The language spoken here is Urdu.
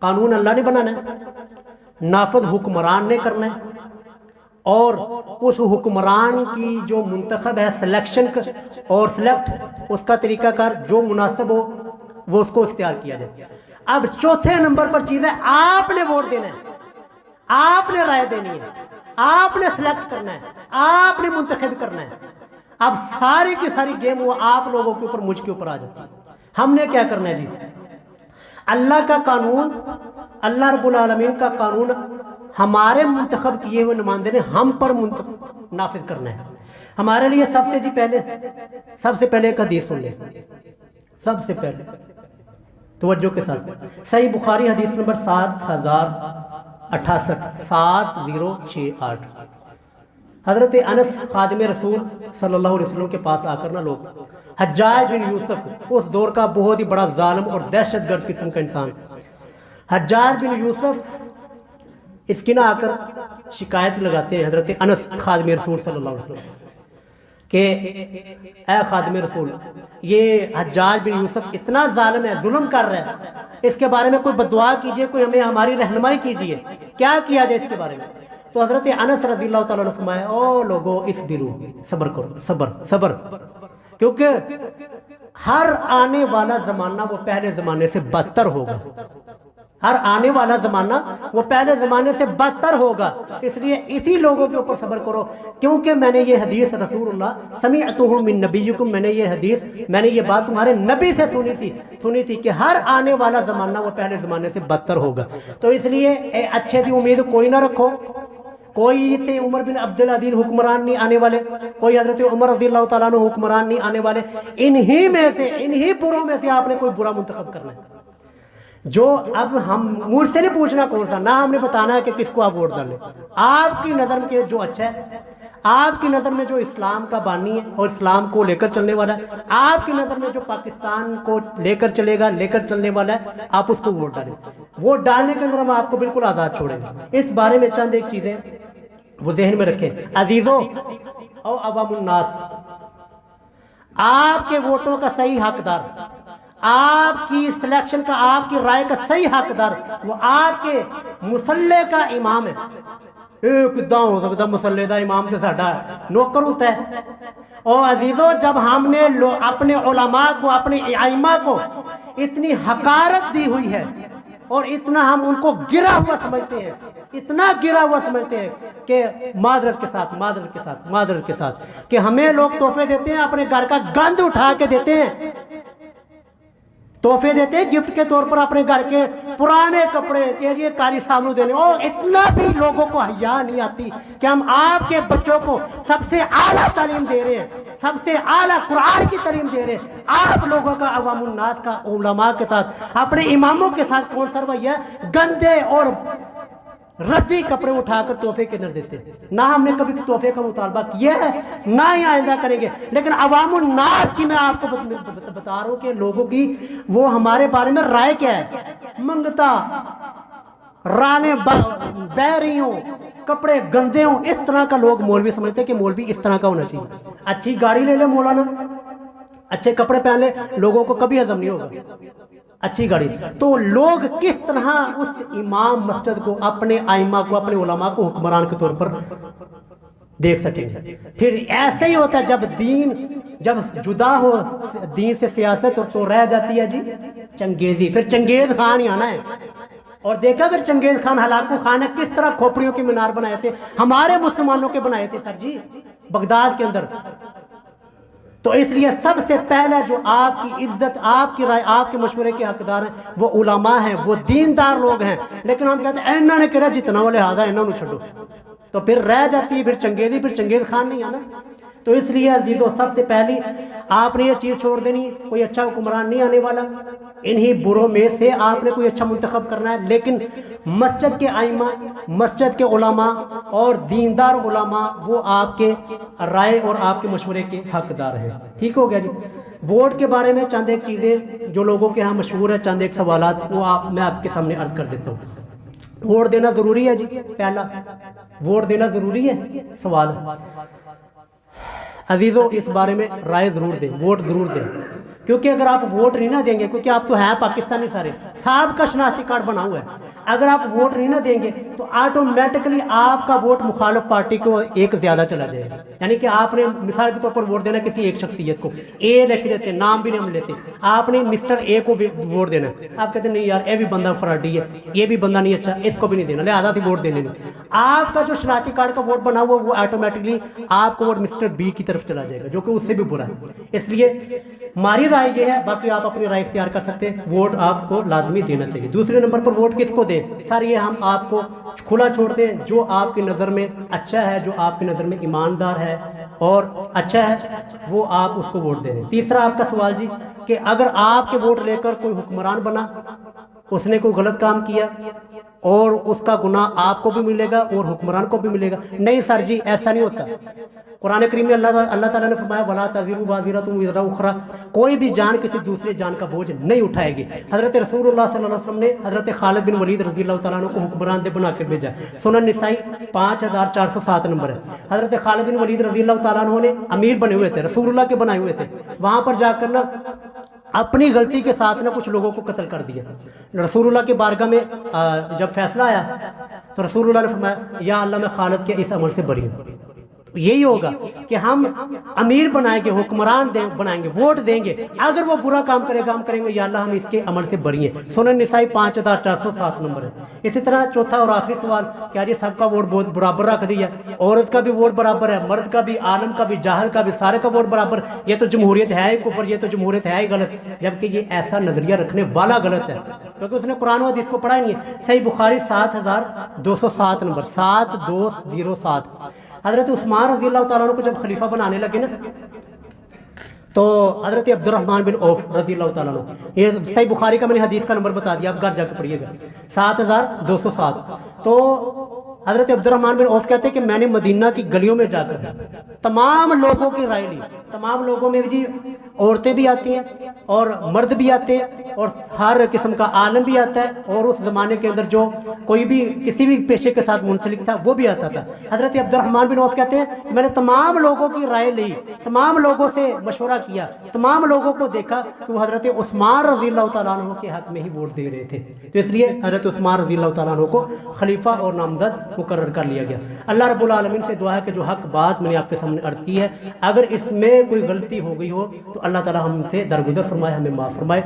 قانون اللہ نے بنانا ہے، نافذ حکمران نے کرنا ہے، اور اس حکمران کی جو منتخب ہے سلیکشن اور سلیکٹ اس کا طریقہ کار جو مناسب ہو وہ اس کو اختیار کیا جائے۔ اب چوتھے نمبر پر چیز ہے آپ نے ووٹ دینا ہے، آپ نے رائے دینی ہے، آپ نے سلیکٹ کرنا ہے، آپ نے منتخب کرنا ہے۔ اب ساری کی ساری گیم وہ آپ لوگوں کے اوپر، مجھ کے اوپر آ جاتی ہے۔ ہم نے کیا کرنا ہے جی؟ اللہ کا قانون، اللہ رب العالمین کا قانون ہمارے منتخب کیے ہوئے نمائندے نے ہم پر نافذ کرنا ہے۔ ہمارے لیے سب سے پہلے ایک حدیث سن لیں، سب سے پہلے توجہ کے ساتھ۔ صحیح بخاری حدیث نمبر 7068 7068۔ حضرت انس خادم رسول صلی اللہ علیہ وسلم کے پاس آ کر نہ لوگ، حجاج بن یوسف اس دور کا بہت ہی بڑا ظالم اور دہشت گرد قسم کا انسان، حجاج بن یوسف اس کی نہ آ کر شکایت لگاتے ہیں حضرت انس خادم رسول صلی اللہ علیہ وسلم کہ اے خادم رسول، یہ حجاج بن یوسف اتنا ظالم ہے، ظلم کر رہا ہے، اس کے بارے میں کوئی بددعا کیجئے، کوئی ہمیں ہماری رہنمائی کیجئے، کیا کیا جائے اس کے بارے میں؟ تو حضرت انس رضی اللہ تعالیٰ عنہ فرمایا، او لوگو اصبرو، صبر کرو، صبر، کیونکہ ہر آنے والا زمانہ وہ پہلے زمانے سے بدتر ہوگا، ہر آنے والا زمانہ وہ پہلے زمانے سے بدتر ہوگا، اس لیے اسی لوگوں کے اوپر صبر کرو، کیونکہ میں نے یہ حدیث رسول اللہ سمعتہ من نبیکم، میں نے یہ بات تمہارے نبی سے سنی تھی کہ ہر آنے والا زمانہ وہ پہلے زمانے سے بدتر ہوگا۔ تو اس لیے اچھے دی امید کوئی نہ رکھو، کوئی تھے عمر بن عبدالعزیز حکمران نہیں آنے والے، کوئی حضرت عمر رضی اللہ تعالیٰ عنہ حکمران نہیں آنے والے، انہی بروں میں سے آپ نے کوئی برا منتخب کرنا ہے۔ جو اب ہم مجھ سے نہیں پوچھنا کون سا، نہ ہم نے بتانا ہے کہ کس کو آپ ووٹ ڈالیں، آپ کی نظر میں جو اچھا ہے، آپ کی نظر میں جو اسلام کا بانی ہے اور اسلام کو لے کر چلنے والا ہے، آپ کی نظر میں جو پاکستان کو لے کر چلنے والا ہے، آپ اس کو ووٹ ڈالیں۔ ووٹ ڈالنے کے اندر ہم آپ کو بالکل آزاد چھوڑیں گے۔ اس بارے میں چند ایک چیزیں وہ ذہن میں رکھیں، عزیزوں او عوام الناس، آپ کے ووٹوں کا صحیح حقدار، آپ کی سلیکشن کا، آپ کی رائے کا صحیح حقدار وہ آپ کے مسلح کا امام ہے۔ کداں ہو سکتا مسلح دا امام تو ساڈا نوکر ہوتا ہے؟ اور عزیزوں، جب ہم نے اپنے علماء کو، اپنے ائمہ کو اتنی حقارت دی ہوئی ہے اور اتنا ہم ان کو گرا ہوا سمجھتے ہیں، اتنا گرا ہوا سمجھتے ہیں کہ معذرت کے ساتھ کہ ہمیں لوگ تحفے دیتے ہیں، اپنے گھر کا گند اٹھا کے دیتے ہیں، تحفے دیتے ہیں گفٹ کے طور پر، اپنے گھر کے پرانے کپڑے کہ یہ کاری سامنو دینے، اور اتنا بھی لوگوں کو حیا نہیں آتی کہ ہم آپ کے بچوں کو سب سے اعلیٰ تعلیم دے رہے ہیں، سب سے اعلیٰ قرآن کی تعلیم دے رہے ہیں، آپ لوگوں کا عوام الناس کا علماء کے ساتھ، اپنے اماموں کے ساتھ کون سا رویہ ہے؟ گندے اور ردی کپڑے اٹھا کر تحفے کے اندر دیتے ہیں۔ نہ ہم نے کبھی تحفے کا مطالبہ کیا ہے، نہ ہی آئندہ کریں گے، لیکن عوام الناس کی میں آپ کو بتا رہا ہوں کہ لوگوں کی وہ ہمارے بارے میں رائے کیا ہے۔ منگتا، رانے بہ رہی ہوں، کپڑے گندے ہوں، اس طرح کا لوگ مولوی سمجھتے ہیں کہ مولوی اس طرح کا ہونا چاہیے۔ اچھی گاڑی لے لے مولانا، اچھے کپڑے پہن لے، لوگوں کو کبھی ہضم نہیں ہوگا اچھی گاڑی۔ تو لوگ کس طرح اس امام مسجد کو، اپنے ائمہ کو، اپنے علماء کو حکمران کے طور پر دیکھ سکیں گے؟ پھر ایسے ہی ہوتا ہے جب جدا ہو دین سے سیاست تو رہ جاتی ہے جی چنگیزی۔ پھر چنگیز خان ہی آنا ہے، اور دیکھا پھر چنگیز خان، ہلاکو خان نے کس طرح کھوپڑیوں کے مینار بنائے تھے، ہمارے مسلمانوں کے بنائے تھے سر جی بغداد کے اندر۔ تو اس لیے سب سے پہلے جو آپ کی عزت، آپ کی رائے، آپ کے مشورے کے حقدار ہیں وہ علماء ہیں، وہ دیندار لوگ ہیں، لیکن ہم کہتے ہیں انہوں نے کہا جتنا وہ لہٰذا انہوں نے چھوڑو، تو پھر رہ جاتی ہے پھر چنگیزی، پھر چنگیز خان نہیں آنا۔ تو اس لیے عزیزو، سب سے پہلی آپ نے یہ چیز چھوڑ دینی، کوئی اچھا حکمران نہیں آنے والا، انہی بروں میں سے آپ نے کوئی اچھا منتخب کرنا ہے، لیکن مسجد کے ائمہ، مسجد کے علماء اور دیندار علماء وہ آپ کے رائے اور آپ کے مشورے کے حقدار ہیں۔ ٹھیک ہو گیا جی۔ ووٹ کے بارے میں چند ایک چیزیں جو لوگوں کے ہاں مشہور ہے، چند ایک سوالات وہ میں آپ کے سامنے عرض کر دیتا ہوں۔ ووٹ دینا ضروری ہے جی، پہلا ووٹ دینا ضروری ہے، سوال عزیزو اس بارے میں رائے ضرور دیں، ووٹ ضرور دیں۔ کیونکہ اگر آپ ووٹ نہیں نہ دیں گے، کیونکہ آپ تو ہیں پاکستانی سارے، صاحب کا شناختی کارڈ بنا ہوا ہے، اگر آپ ووٹ نہیں نہ دیں گے تو آٹومیٹکلی آپ کا ووٹ مخالف پارٹی کو ایک زیادہ چلا جائے گا. یعنی کہ آپ نے مثال کے طور پر ووٹ دینا کسی ایک شخصیت کو، اے لکھ دیتے، نام بھی نہیں ہم لیتے، آپ نے مسٹر اے کو ووٹ دینا ہے، آپ کہتے ہیں نہیں یار یہ بھی بندہ فراڈی ہے، یہ بھی بندہ نہیں اچھا، اس کو بھی نہیں دینا، لہٰذا سے ووٹ دینے نہیں. آپ کا جو شناختی کارڈ کا ووٹ بنا ہوا وہ آٹومیٹکلی آپ کو ووٹ مسٹر بی کی طرف چلا جائے گا، جو کہ اس سے بھی برا ہے. اس لیے ہماری رائے یہ ہے، باقی آپ اپنی رائے اختیار کر سکتے ہیں، ووٹ آپ کو لازمی دینا چاہیے. دوسرے نمبر پر ووٹ کس کو دیں؟ سر یہ ہم آپ کو کھلا چھوڑتے ہیں، جو آپ کی نظر میں اچھا ہے، جو آپ کی نظر میں ایماندار ہے اور اچھا ہے، وہ آپ اس کو ووٹ دے دیں. تیسرا آپ کا سوال جی کہ اگر آپ کے ووٹ لے کر کوئی حکمران بنا، اس نے کوئی غلط کام کیا اور اس کا گناہ آپ کو بھی ملے گا اور حکمران کو بھی ملے گا. نہیں سر جی ایسا نہیں ہوتا. قرآن کریم میں اللہ تعالیٰ نے فرمایا وَلَا تَزِرُ وَازِرَةٌ وِزْرَ أُخْرَىٰ، کوئی بھی جان کسی دوسرے جان کا بوجھ نہیں اٹھائے گی. حضرت رسول اللہ صلی اللہ علیہ وسلم نے حضرت خالد بن ولید رضی اللہ تعالیٰ عنہ کو حکمران دے بنا کے بھیجا. سنن نسائی 5407 نمبر ہے. حضرت خالد بن ولید رضی اللہ تعالیٰ عنہ نے امیر بنے ہوئے تھے، رسول اللہ کے بنائے ہوئے تھے. وہاں پر جا کر نا اپنی غلطی کے ساتھ نا کچھ لوگوں کو قتل کر دیا. رسول اللہ کے بارگاہ میں جب فیصلہ آیا تو رسول اللہ نے فرمایا یا اللہ میں خالد کے اس عمل سے بری ہوں. یہی ہوگا کہ ہم امیر بنائیں گے، حکمران بنائیں گے، ووٹ دیں گے، اگر وہ برا کام کرے گا ہم کہیں گے یا اللہ ہم اس کے عمل سے بری ہیں. سنن نسائی 5407 نمبر ہے. اسی طرح چوتھا اور آخری سوال کہ یہ سب کا ووٹ بہت برابر رکھ دیا، عورت کا بھی ووٹ برابر ہے، مرد کا بھی، عالم کا بھی، جاہل کا بھی، سارے کا ووٹ برابر. یہ تو جمہوریت ہے ہی کفر، یہ تو جمہوریت ہے ہی غلط، جبکہ یہ ایسا نظریہ رکھنے والا غلط ہے کیونکہ اس نے قرآن و حدیث کو پڑھا ہی نہیں ہے. صحیح بخاری 7207 نمبر 7207. حضرت عثمان رضی اللہ تعالیٰ عنہ کو جب خلیفہ بنانے لگے نا تو حضرت عبد الرحمن بن عوف رضی اللہ تعالیٰ عنہ، یہ صحیح بخاری کا میں نے حدیث کا نمبر بتا دیا، آپ گھر جا کے پڑھیے گا 7207. تو حضرت عبد الرحمن بن عوف کہتے ہیں کہ میں نے مدینہ کی گلیوں میں جا کر تمام لوگوں کی رائے لی. تمام لوگوں میں جی عورتیں بھی آتی ہیں اور مرد بھی آتے ہیں اور ہر قسم کا عالم بھی آتا ہے، اور اس زمانے کے اندر جو کوئی بھی کسی بھی پیشے کے ساتھ منسلک تھا وہ بھی آتا تھا. حضرت عبد الرحمن بن عوف کہتے ہیں کہ میں نے تمام لوگوں کی رائے لی، تمام لوگوں سے مشورہ کیا، تمام لوگوں کو دیکھا کہ وہ حضرت عثمان رضی اللہ تعالیٰ عنہ کے حق میں ہی ووٹ دے رہے تھے. تو اس لیے حضرت عثمان رضی اللہ تعالیٰ عنہ کو خلیفہ اور نامزد مقرر کر لیا گیا. اللہ رب العالمین سے دعا ہے کہ جو حق بات میں نے آپ کے سامنے عرض کی ہے، اگر اس میں کوئی غلطی ہو گئی ہو تو اللہ تعالیٰ ہم سے درگزر فرمائے، ہمیں معاف فرمائے.